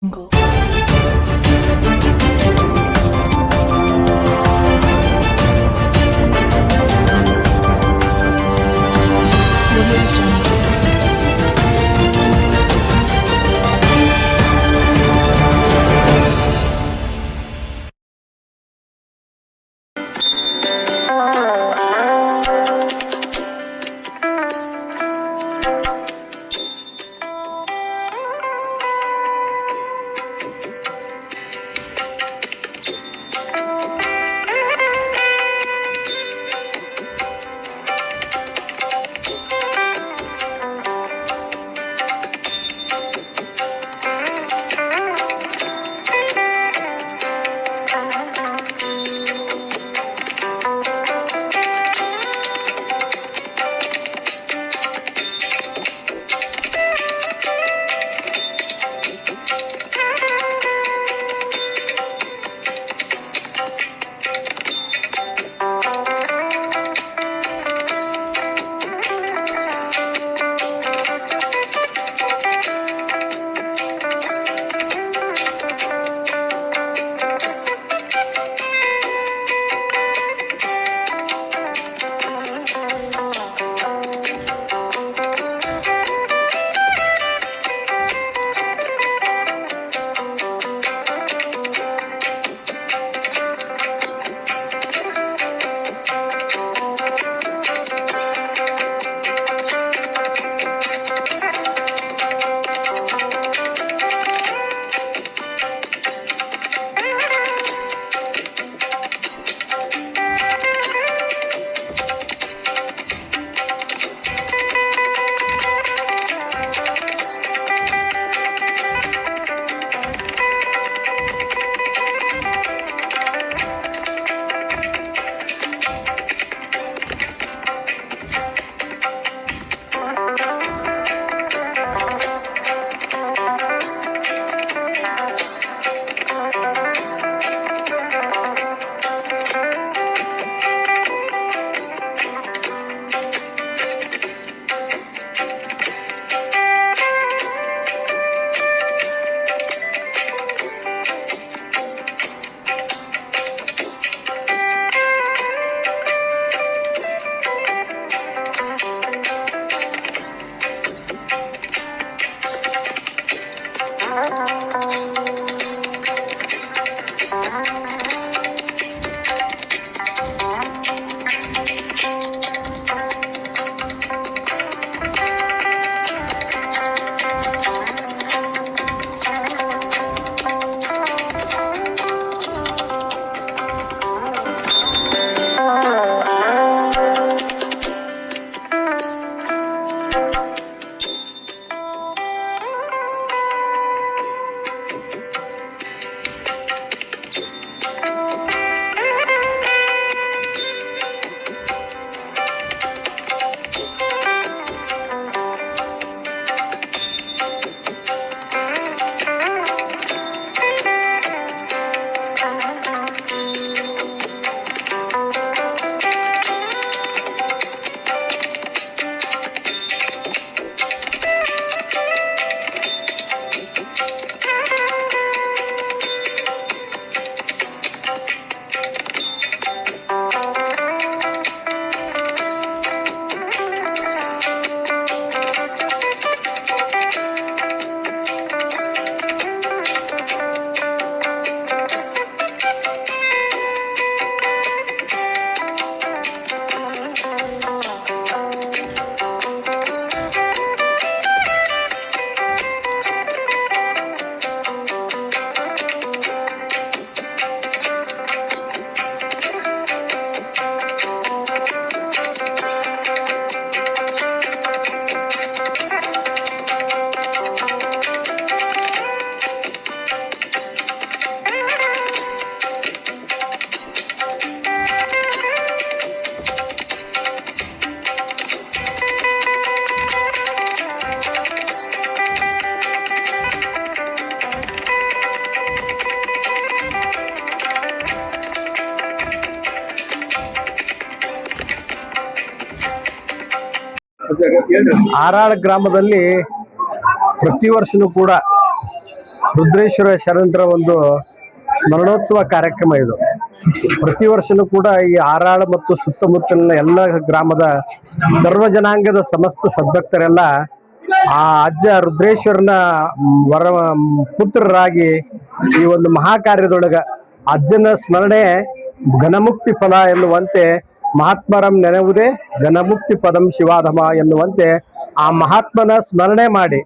Jungle. ಆರಾಳ ಗ್ರಾಮದಲ್ಲಿ ಪ್ರತಿ ವರ್ಷನೂ ಕೂಡ ರುದ್ರೇಶ್ವರ ಶರಣರ ಒಂದು ಸ್ಮರಣೋತ್ಸವ ಕಾರ್ಯಕ್ರಮ ಇದು. ಪ್ರತಿ ವರ್ಷನೂ ಕೂಡ ಈ ಹಾರಾಳ ಮತ್ತು ಸುತ್ತಮುತ್ತಲಿನ ಎಲ್ಲ ಗ್ರಾಮದ ಸರ್ವ ಜನಾಂಗದ ಸಮಸ್ತ ಸದ್ಭಕ್ತರೆಲ್ಲ ಆ ಅಜ್ಜ ರುದ್ರೇಶ್ವರನ ಪುತ್ರರಾಗಿ ಈ ಒಂದು ಮಹಾಕಾರ್ಯದೊಳಗ ಅಜ್ಜನ ಸ್ಮರಣೆ ಘನಮುಕ್ತಿ ಫಲ ಎನ್ನುವಂತೆ ಮಹಾತ್ಮರಂ ನೆನೆವುದೇ ಘನಮುಕ್ತಿ ಪದಂ ಶಿವಾಧಮ ಎನ್ನುವಂತೆ ಆ ಮಹಾತ್ಮನ ಸ್ಮರಣೆ ಮಾಡಿ,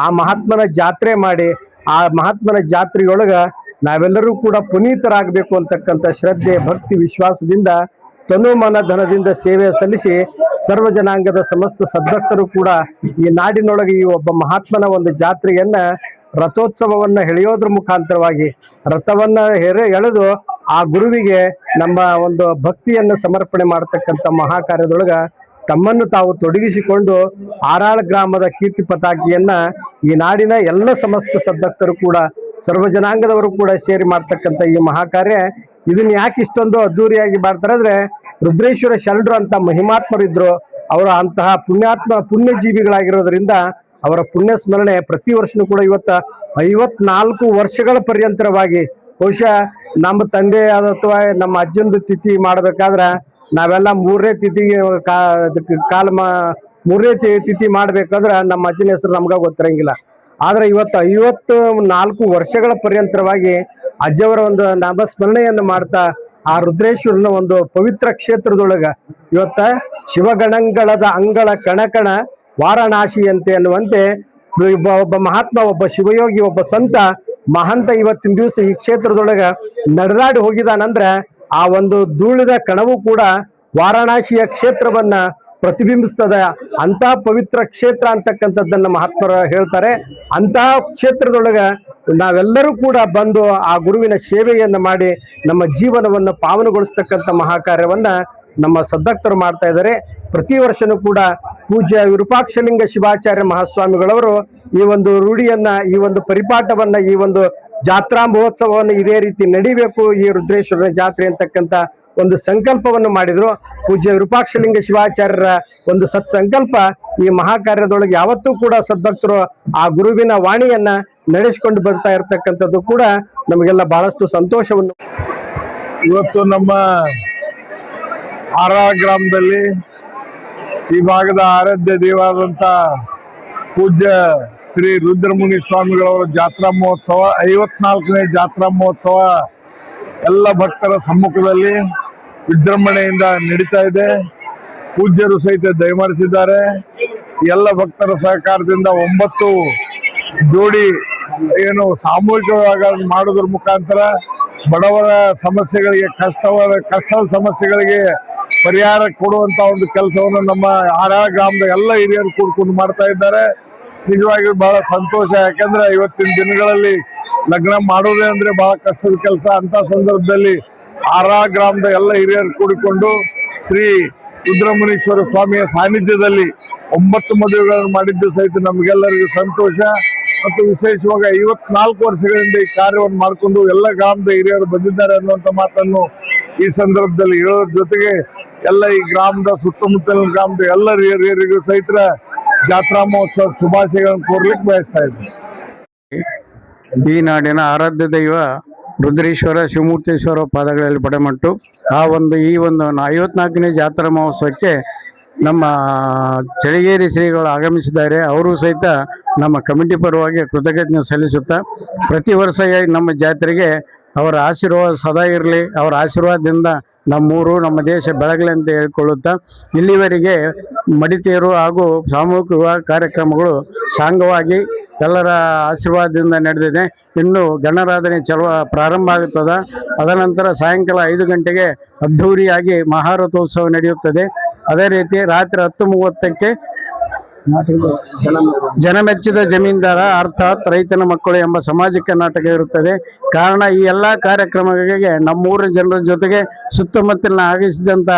ಆ ಮಹಾತ್ಮನ ಜಾತ್ರೆ ಮಾಡಿ, ಆ ಮಹಾತ್ಮನ ಜಾತ್ರೆಯೊಳಗ ನಾವೆಲ್ಲರೂ ಕೂಡ ಪುನೀತರಾಗಬೇಕು ಅಂತಕ್ಕಂಥ ಶ್ರದ್ಧೆ, ಭಕ್ತಿ, ವಿಶ್ವಾಸದಿಂದ ತನು ಮನ ಧನದಿಂದ ಸೇವೆ ಸಲ್ಲಿಸಿ ಸರ್ವ ಜನಾಂಗದ ಸಮಸ್ತ ಸದ್ಭಕ್ತರು ಕೂಡ ಈ ನಾಡಿನೊಳಗೆ ಈ ಒಬ್ಬ ಮಹಾತ್ಮನ ಒಂದು ಜಾತ್ರೆಯನ್ನ ರಥೋತ್ಸವವನ್ನ ಎಳೆಯೋದ್ರ ಮುಖಾಂತರವಾಗಿ ರಥವನ್ನ ಎಳೆದು ಆ ಗುರುವಿಗೆ ನಮ್ಮ ಒಂದು ಭಕ್ತಿಯನ್ನು ಸಮರ್ಪಣೆ ಮಾಡತಕ್ಕಂಥ ಮಹಾಕಾರ್ಯದೊಳಗ ತಮ್ಮನ್ನು ತಾವು ತೊಡಗಿಸಿಕೊಂಡು ಹಾರಾಳ ಗ್ರಾಮದ ಕೀರ್ತಿ ಪತಾಕಿಯನ್ನ ಈ ನಾಡಿನ ಎಲ್ಲ ಸಮಸ್ತ ಸದ್ಭಕ್ತರು ಕೂಡ ಸರ್ವ ಜನಾಂಗದವರು ಕೂಡ ಸೇರಿ ಮಾಡ್ತಕ್ಕಂಥ ಈ ಮಹಾಕಾರ್ಯ. ಇದನ್ನ ಯಾಕೆ ಇಷ್ಟೊಂದು ಅದ್ದೂರಿಯಾಗಿ ಮಾಡ್ತಾರೆ ಅಂದ್ರೆ, ರುದ್ರೇಶ್ವರ ಶರಣರು ಅಂತ ಮಹಿಮಾತ್ಮರಿದ್ರು. ಅವರ ಅಂತಹ ಪುಣ್ಯಜೀವಿಗಳಾಗಿರೋದ್ರಿಂದ ಅವರ ಪುಣ್ಯ ಸ್ಮರಣೆ ಪ್ರತಿ ವರ್ಷನೂ ಕೂಡ ಇವತ್ತ 54 ವರ್ಷಗಳ ಪರ್ಯಂತರವಾಗಿ, ಬಹುಶಃ ನಮ್ಮ ತಂದೆ ಅಥವಾ ನಮ್ಮ ಅಜ್ಜಂದು ತಿಥಿ ಮಾಡ್ಬೇಕಾದ್ರೆ ನಾವೆಲ್ಲ ಮೂರನೇ ತಿಥಿ ಮಾಡ್ಬೇಕಾದ್ರೆ ನಮ್ಮ ಅಜ್ಜನ ಹೆಸರು ನಮ್ಗ ಗೊತ್ತಿರಂಗಿಲ್ಲ. ಆದ್ರೆ ಇವತ್ತು 54 ವರ್ಷಗಳ ಪರ್ಯಂತರವಾಗಿ ಅಜ್ಜವರ ಒಂದು ನಾಮಸ್ಮರಣೆಯನ್ನು ಮಾಡ್ತಾ ಆ ರುದ್ರೇಶ್ವರನ ಒಂದು ಪವಿತ್ರ ಕ್ಷೇತ್ರದೊಳಗ ಇವತ್ತ ಶಿವಗಣಂಗಳದ ಅಂಗಳ ಕಣಕಣ ವಾರಣಾಸಿಯಂತೆ ಅನ್ನುವಂತೆ ಒಬ್ಬ ಮಹಾತ್ಮ, ಒಬ್ಬ ಶಿವಯೋಗಿ, ಒಬ್ಬ ಸಂತ ಮಹಂತ ಇವತ್ತಿನ ದಿವಸ ಈ ಕ್ಷೇತ್ರದೊಳಗ ನಡೆದಾಡಿ ಹೋಗಿದಾನಂದ್ರ ಆ ಒಂದು ಧೂಳಿದ ಕಣವು ಕೂಡ ವಾರಣಾಸಿಯ ಕ್ಷೇತ್ರವನ್ನ ಪ್ರತಿಬಿಂಬಿಸ್ತದ. ಅಂತಹ ಪವಿತ್ರ ಕ್ಷೇತ್ರ ಅಂತಕ್ಕಂಥದ್ದನ್ನ ಮಹಾತ್ಮರು ಹೇಳ್ತಾರೆ. ಅಂತಹ ಕ್ಷೇತ್ರದೊಳಗ ನಾವೆಲ್ಲರೂ ಕೂಡ ಬಂದು ಆ ಗುರುವಿನ ಸೇವೆಯನ್ನ ಮಾಡಿ ನಮ್ಮ ಜೀವನವನ್ನು ಪಾವನಗೊಳಿಸ್ತಕ್ಕಂಥ ಮಹಾಕಾರ್ಯವನ್ನ ನಮ್ಮ ಸದ್ಭಕ್ತರು ಮಾಡ್ತಾ ಇದ್ದಾರೆ. ಪ್ರತಿ ವರ್ಷನೂ ಕೂಡ ಪೂಜ್ಯ ವಿರೂಪಾಕ್ಷಲಿಂಗ ಶಿವಾಚಾರ್ಯ ಮಹಾಸ್ವಾಮಿಗಳವರು ಈ ಒಂದು ರೂಢಿಯನ್ನ, ಈ ಒಂದು ಪರಿಪಾಠವನ್ನ, ಈ ಒಂದು ಜಾತ್ರಾ ಮಹೋತ್ಸವವನ್ನು ಇದೇ ರೀತಿ ನಡಿಬೇಕು ಈ ರುದ್ರೇಶ್ವರನ ಜಾತ್ರೆ ಅಂತಕ್ಕಂಥ ಒಂದು ಸಂಕಲ್ಪವನ್ನು ಮಾಡಿದ್ರು. ಪೂಜ್ಯ ವಿರೂಪಾಕ್ಷಲಿಂಗ ಶಿವಾಚಾರ್ಯರ ಒಂದು ಸತ್ಸಂಕಲ್ಪ ಈ ಮಹಾಕಾರ್ಯದೊಳಗೆ ಯಾವತ್ತೂ ಕೂಡ ಸದ್ಭಕ್ತರು ಆ ಗುರುವಿನ ವಾಣಿಯನ್ನ ನಡೆಸಿಕೊಂಡು ಬರ್ತಾ ಇರತಕ್ಕಂಥದ್ದು ಕೂಡ ನಮಗೆಲ್ಲ ಬಹಳಷ್ಟು ಸಂತೋಷವನ್ನು. ಇವತ್ತು ನಮ್ಮ ಹಾರಾಳ ಗ್ರಾಮದಲ್ಲಿ ಈ ಭಾಗದ ಆರಾಧ್ಯ ದೇವಾದಂತ ಪೂಜ್ಯ ಶ್ರೀ ರುದ್ರಮುನಿ ಸ್ವಾಮಿಗಳವರ ಜಾತ್ರಾ ಮಹೋತ್ಸವ, 54ನೇ ಜಾತ್ರಾ ಮಹೋತ್ಸವ ಎಲ್ಲ ಭಕ್ತರ ಸಮ್ಮುಖದಲ್ಲಿ ವಿಜೃಂಭಣೆಯಿಂದ ನಡೀತಾ ಇದೆ. ಪೂಜ್ಯರು ಸಹಿತ ದಯಮಾಡಿಸಿದ್ದಾರೆ. ಎಲ್ಲ ಭಕ್ತರ ಸಹಕಾರದಿಂದ 9 ಜೋಡಿ ಏನು ಸಾಮೂಹಿಕವಾಗಿ ಮಾಡೋದ್ರ ಮುಖಾಂತರ ಬಡವರ ಸಮಸ್ಯೆಗಳಿಗೆ, ಕಷ್ಟದ ಸಮಸ್ಯೆಗಳಿಗೆ ಪರಿಹಾರ ಕೊಡುವಂತ ಒಂದು ಕೆಲಸವನ್ನು ನಮ್ಮ ಹಾರಾಳ ಗ್ರಾಮದ ಎಲ್ಲ ಹಿರಿಯರು ಕೂಡ್ಕೊಂಡು ಮಾಡ್ತಾ ಇದ್ದಾರೆ. ನಿಜವಾಗಿ ಬಹಳ ಸಂತೋಷ. ಯಾಕಂದ್ರೆ ಇವತ್ತಿನ ದಿನಗಳಲ್ಲಿ ಲಗ್ನ ಮಾಡೋದೇ ಅಂದ್ರೆ ಬಹಳ ಕಷ್ಟದ ಕೆಲಸ. ಅಂತ ಸಂದರ್ಭದಲ್ಲಿ ಹಾರಾಳ ಗ್ರಾಮದ ಎಲ್ಲ ಹಿರಿಯರು ಕೂಡಿಕೊಂಡು ಶ್ರೀ ರುದ್ರಮುನೀಶ್ವರ ಸ್ವಾಮಿಯ ಸಾನ್ನಿಧ್ಯದಲ್ಲಿ 9 ಮದುವೆಗಳನ್ನು ಮಾಡಿದ್ದು ಸಹಿತ ನಮಗೆಲ್ಲರಿಗೂ ಸಂತೋಷ. ಮತ್ತು ವಿಶೇಷವಾಗಿ 54 ವರ್ಷಗಳಿಂದ ಈ ಕಾರ್ಯವನ್ನು ಮಾಡಿಕೊಂಡು ಎಲ್ಲ ಗ್ರಾಮದ ಹಿರಿಯರು ಬಂದಿದ್ದಾರೆ ಅನ್ನುವಂಥ ಮಾತನ್ನು ಈ ಸಂದರ್ಭದಲ್ಲಿ ಹೇಳೋದ್ರ ಜೊತೆಗೆ ಎಲ್ಲ ಈ ಗ್ರಾಮದ ಸುತ್ತಮುತ್ತಲಿನ ಗ್ರಾಮದ ಎಲ್ಲ ಹಿರಿಯರಿಗೂ ಸಹಿತ ಜಾತ್ರಾ ಮಹೋತ್ಸವ ಶುಭಾಶಯಗಳನ್ನು ಕೋರ್ಲಿಕ್ಕೆ ಬಯಸ್ತಾ ಇದ್ದೀನಿ. ಈ ನಾಡಿನ ಆರಾಧ್ಯ ದೈವ ರುದ್ರೇಶ್ವರ ಶಿವಮೂರ್ತೇಶ್ವರ ಪಾದಗಳಲ್ಲಿ ಪಡೆಮಟ್ಟು ಈ ಒಂದು 54ನೇ ಜಾತ್ರಾ ಮಹೋತ್ಸವಕ್ಕೆ ನಮ್ಮ ಚಳಿಗೇರಿ ಶ್ರೀಗಳು ಆಗಮಿಸಿದ್ದಾರೆ. ಅವರು ಸಹಿತ ನಮ್ಮ ಕಮಿಟಿ ಪರವಾಗಿ ಕೃತಜ್ಞತೆ ಸಲ್ಲಿಸುತ್ತಾ ಪ್ರತಿ ವರ್ಷ ನಮ್ಮ ಜಾತ್ರೆಗೆ ಅವರ ಆಶೀರ್ವಾದ ಸದಾ ಇರಲಿ, ಅವರ ಆಶೀರ್ವಾದದಿಂದ ನಮ್ಮೂರು, ನಮ್ಮ ದೇಶ ಬೆಳಗಲಿ ಅಂತ ಹೇಳ್ಕೊಳ್ಳುತ್ತಾ ಇಲ್ಲಿವರೆಗೆ ಮಡಿತೇರು ಹಾಗೂ ಸಾಮೂಹಿಕ ವಿವಾಹ ಕಾರ್ಯಕ್ರಮಗಳು ಸಾಂಗವಾಗಿ ಎಲ್ಲರ ಆಶೀರ್ವಾದದಿಂದ ನಡೆದಿದೆ. ಇನ್ನು ಗಣರಾಧನೆ ಪ್ರಾರಂಭ ಆಗುತ್ತದೆ. ಅದನಂತರ ಸಾಯಂಕಾಲ 5 ಗಂಟೆಗೆ ಅದ್ಧೂರಿಯಾಗಿ ಮಹಾರಥೋತ್ಸವ ನಡೆಯುತ್ತದೆ. ಅದೇ ರೀತಿ ರಾತ್ರಿ 10:30ಕ್ಕೆ ಜನಮೆಚ್ಚಿದ ಜಮೀನ್ದಾರ ಅರ್ಥಾತ್ ರೈತನ ಮಕ್ಕಳು ಎಂಬ ಸಾಮಾಜಿಕ ನಾಟಕ ಇರುತ್ತದೆ. ಕಾರಣ ಈ ಎಲ್ಲ ಕಾರ್ಯಕ್ರಮಗಳಿಗೆ ನಮ್ಮೂರಿನ ಜನರ ಜೊತೆಗೆ ಸುತ್ತಮುತ್ತಲಿನ ಆಗಮಿಸಿದಂಥ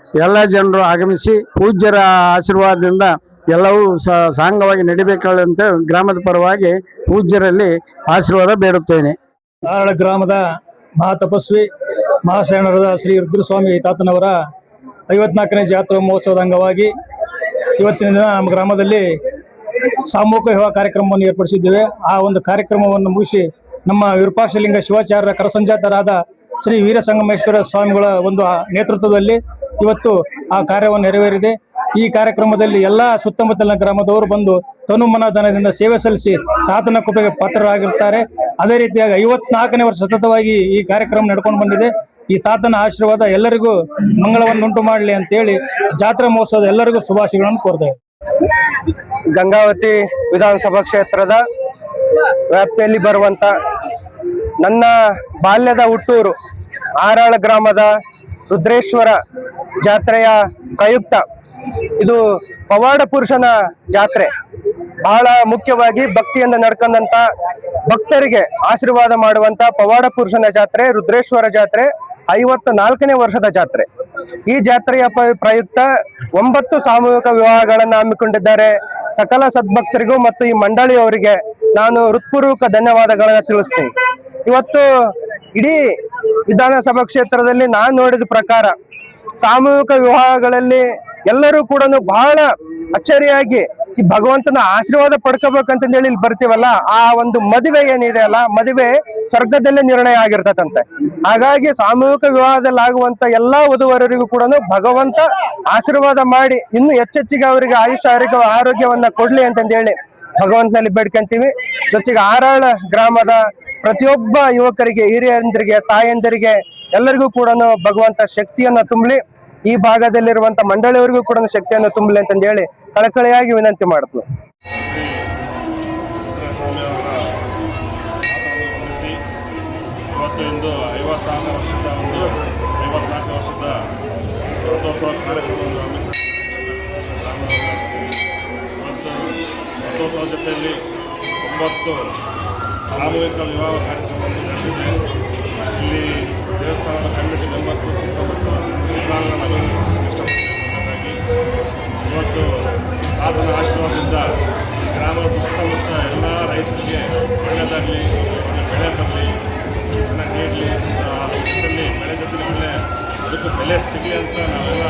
ಎಲ್ಲ ಜನರು ಆಗಮಿಸಿ ಪೂಜ್ಯರ ಆಶೀರ್ವಾದದಿಂದ ಎಲ್ಲವೂ ಸಾಂಗವಾಗಿ ನಡಿಬೇಕಾದಂತೆ ಗ್ರಾಮದ ಪರವಾಗಿ ಪೂಜ್ಯರಲ್ಲಿ ಆಶೀರ್ವಾದ ಬೇಡುತ್ತೇನೆ. ಹಾರಾಳ ಗ್ರಾಮದ ಮಹಾತಪಸ್ವಿ ಮಹಾಶರಣರಾದ ಶ್ರೀ ರುದ್ರಸ್ವಾಮಿ ತಾತನವರ 54ನೇ ಜಾತ್ರಾ ಮಹೋತ್ಸವದ ಅಂಗವಾಗಿ ಇವತ್ತಿನ ದಿನ ನಮ್ಮ ಗ್ರಾಮದಲ್ಲಿ ಸಾಮೂಹಿಕ ವಿವಾಹ ಕಾರ್ಯಕ್ರಮವನ್ನು ಏರ್ಪಡಿಸಿದ್ದೇವೆ. ಆ ಒಂದು ಕಾರ್ಯಕ್ರಮವನ್ನು ಮುಗಿಸಿ ನಮ್ಮ ವಿರೂಪಾಕ್ಷಲಿಂಗ ಶಿವಾಚಾರ್ಯರ ಕರಸಂಜಾತರಾದ ಶ್ರೀ ವೀರಸಂಗಮೇಶ್ವರ ಸ್ವಾಮಿಗಳ ಒಂದು ನೇತೃತ್ವದಲ್ಲಿ ಇವತ್ತು ಆ ಕಾರ್ಯವನ್ನು ನೆರವೇರಿದೆ. ಈ ಕಾರ್ಯಕ್ರಮದಲ್ಲಿ ಎಲ್ಲ ಸುತ್ತಮುತ್ತಲಿನ ಗ್ರಾಮದವರು ಬಂದು ತನುಮನ ಧನದಿಂದ ಸೇವೆ ಸಲ್ಲಿಸಿ ತಾತನ ಕೃಪೆಗೆ ಪಾತ್ರರಾಗಿರ್ತಾರೆ. ಅದೇ ರೀತಿಯಾಗಿ 54ನೇ ವರ್ಷ ಸತತವಾಗಿ ಈ ಕಾರ್ಯಕ್ರಮ ನಡ್ಕೊಂಡು ಬಂದಿದೆ. ಈ ತಾತನ ಆಶೀರ್ವಾದ ಎಲ್ಲರಿಗೂ ಮಂಗಳವನ್ನುಂಟು ಮಾಡಲಿ ಅಂತೇಳಿ ಜಾತ್ರಾ ಮಹೋತ್ಸವದ ಎಲ್ಲರಿಗೂ ಶುಭಾಶಯಗಳನ್ನು ಕೋರ್ತೇವೆ. ಗಂಗಾವತಿ ವಿಧಾನಸಭಾ ಕ್ಷೇತ್ರದ ವ್ಯಾಪ್ತಿಯಲ್ಲಿ ಬರುವಂತ ನನ್ನ ಬಾಲ್ಯದ ಹುಟ್ಟೂರು ಆರಾಳ ಗ್ರಾಮದ ರುದ್ರೇಶ್ವರ ಜಾತ್ರೆಯ ಪ್ರಯುಕ್ತ ಇದು ಪವಾಡ ಪುರುಷನ ಜಾತ್ರೆ. ಬಹಳ ಮುಖ್ಯವಾಗಿ ಭಕ್ತಿಯಿಂದ ನಡ್ಕೊಂಡಂತ ಭಕ್ತರಿಗೆ ಆಶೀರ್ವಾದ ಮಾಡುವಂತ ಪವಾಡ ಪುರುಷನ ಜಾತ್ರೆ ರುದ್ರೇಶ್ವರ ಜಾತ್ರೆ 54ನೇ ವರ್ಷದ ಜಾತ್ರೆ. ಈ ಜಾತ್ರೆಯ ಪ್ರಯುಕ್ತ 9 ಸಾಮೂಹಿಕ ವಿವಾಹಗಳನ್ನು ಹಮ್ಮಿಕೊಂಡಿದ್ದಾರೆ. ಸಕಲ ಸದ್ಭಕ್ತರಿಗೂ ಮತ್ತು ಈ ಮಂಡಳಿಯವರಿಗೆ ನಾನು ಹೃತ್ಪೂರ್ವಕ ಧನ್ಯವಾದಗಳನ್ನ ತಿಳಿಸ್ತೀನಿ. ಇವತ್ತು ಇಡೀ ವಿಧಾನಸಭಾ ಕ್ಷೇತ್ರದಲ್ಲಿ ನಾನು ನೋಡಿದ ಪ್ರಕಾರ ಸಾಮೂಹಿಕ ವಿವಾಹಗಳಲ್ಲಿ ಎಲ್ಲರೂ ಕೂಡ ಬಹಳ ಅಚ್ಚರಿಯಾಗಿ ಈ ಭಗವಂತನ ಆಶೀರ್ವಾದ ಪಡ್ಕೋಬೇಕಂತಂದು ಹೇಳಿ ಇಲ್ಲಿ ಬರ್ತೀವಲ್ಲ, ಆ ಒಂದು ಮದುವೆ ಏನಿದೆ ಅಲ್ಲ, ಮದುವೆ ಸ್ವರ್ಗದಲ್ಲೇ ನಿರ್ಣಯ ಆಗಿರ್ತದಂತೆ. ಹಾಗಾಗಿ ಸಾಮೂಹಿಕ ವಿವಾಹದಲ್ಲಿ ಆಗುವಂತ ಎಲ್ಲಾ ವಧುವರರಿಗೂ ಕೂಡ ಭಗವಂತ ಆಶೀರ್ವಾದ ಮಾಡಿ ಇನ್ನು ಹೆಚ್ಚೆಚ್ಚಿಗೆ ಅವರಿಗೆ ಆರೋಗ್ಯವನ್ನ ಕೊಡ್ಲಿ ಅಂತಂದು ಹೇಳಿ ಭಗವಂತನಲ್ಲಿ ಬೇಡ್ಕೊಂತೀವಿ. ಜೊತೆಗೆ ಆರಾಳ ಗ್ರಾಮದ ಪ್ರತಿಯೊಬ್ಬ ಯುವಕರಿಗೆ, ಹಿರಿಯಂದರಿಗೆ, ತಾಯಂದರಿಗೆ ಎಲ್ಲರಿಗೂ ಕೂಡ ಭಗವಂತ ಶಕ್ತಿಯನ್ನ ತುಂಬಲಿ. ಈ ಭಾಗದಲ್ಲಿರುವಂತ ಮಂಡಳಿಯವರಿಗೂ ಕೂಡ ಶಕ್ತಿಯನ್ನು ತುಂಬಲಿ ಅಂತಂದು ಹೇಳಿ ಕಳಕಳಿಯಾಗಿ ವಿನಂತಿ ಮಾಡ್ತೀನಿ. ಇವತ್ತು ಇಂದು 54 ವರ್ಷದ ರಥೋತ್ಸವ ಕಾರ್ಯಕ್ರಮವನ್ನು ಮತ್ತು ರಥೋತ್ಸವ ಜೊತೆಯಲ್ಲಿ 9 ಸಾಮೂಹಿಕ ವಿವಾಹ ಕಾರ್ಯಕ್ರಮವನ್ನು ನಡೆದಿದೆ. ಇಲ್ಲಿ ದೇವಸ್ಥಾನದ ಕಮಿಟಿ ಮೆಂಬರ್ಸು ಸುತ್ತಮುತ್ತ ಎಲ್ಲರನ್ನ ಅಭಿನಂದಿಸಲು ಇಷ್ಟಪಡ್ತೀನಿ. ಇವತ್ತು ಆತನ ಆಶೀರ್ವಾದದಿಂದ ಗ್ರಾಮದ ಸುತ್ತಮುತ್ತ ಎಲ್ಲ ರೈತರಿಗೆ ಒಳ್ಳೆಯದಾಗಲಿ, ಬೆಳೆ ಬರಲಿ, ಚೆನ್ನಾಗಿ ನೀಡಲಿ, ಇದರಲ್ಲಿ ಬೆಳೆ ಜೊತೆಗೆ ಒಳ್ಳೆ ಅದಕ್ಕೂ ಬೆಲೆ ಸಿಗಲಿ ಅಂತ ನಾವೆಲ್ಲ